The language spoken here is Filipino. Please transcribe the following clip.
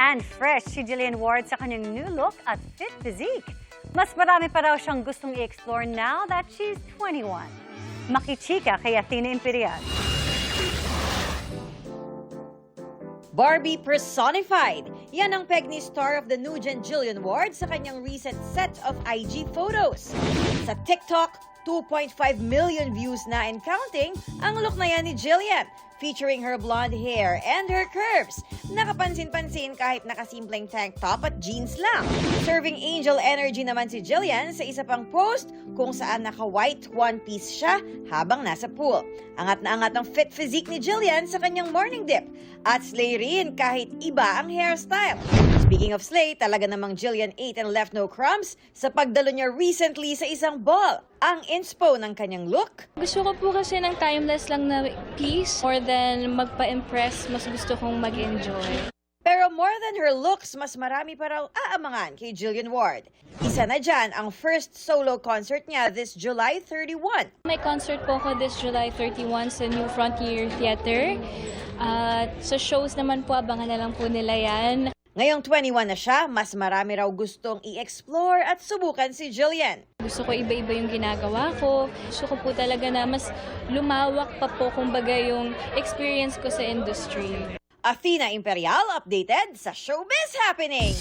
and fresh si Jillian Ward sa kanyang new look at fit physique. Mas marami pa raw siyang gustong i-explore now that she's 21. Makichika kay Athena Imperial. Barbie personified. Yan ang peg ni star of the new gen Jillian Ward sa kanyang recent set of IG photos. Sa TikTok, 2.5 million views na and counting ang look na yan ni Jillian, featuring her blonde hair and her curves. Nakapansin-pansin kahit nakasimpleng tank top at jeans lang. Serving angel energy naman si Jillian sa isa pang post kung saan naka-white one-piece siya habang nasa pool. Angat na angat ang fit physique ni Jillian sa kanyang morning dip. At slay rin kahit iba ang hairstyle. Speaking of slay, talaga namang Jillian ate and left no crumbs sa pagdalo niya recently sa isang ball. Ang inspo ng kanyang look. Gusto ko po kasi ng timeless lang na piece. More than magpa-impress, mas gusto kong mag-enjoy. Pero more than her looks, mas marami pa raw aamangan kay Jillian Ward. Isa na dyan ang first solo concert niya this July 31. May concert po ako this July 31 sa New Frontier Theater. Sa shows naman po, abangan na lang po nila yan. Ngayong 21 na siya, mas marami raw gustong i-explore at subukan si Jillian. Gusto ko iba-iba yung ginagawa ko. Gusto ko po talaga na mas lumawak pa po kumbaga yung experience ko sa industry. Athena Imperial updated sa Showbiz Happening!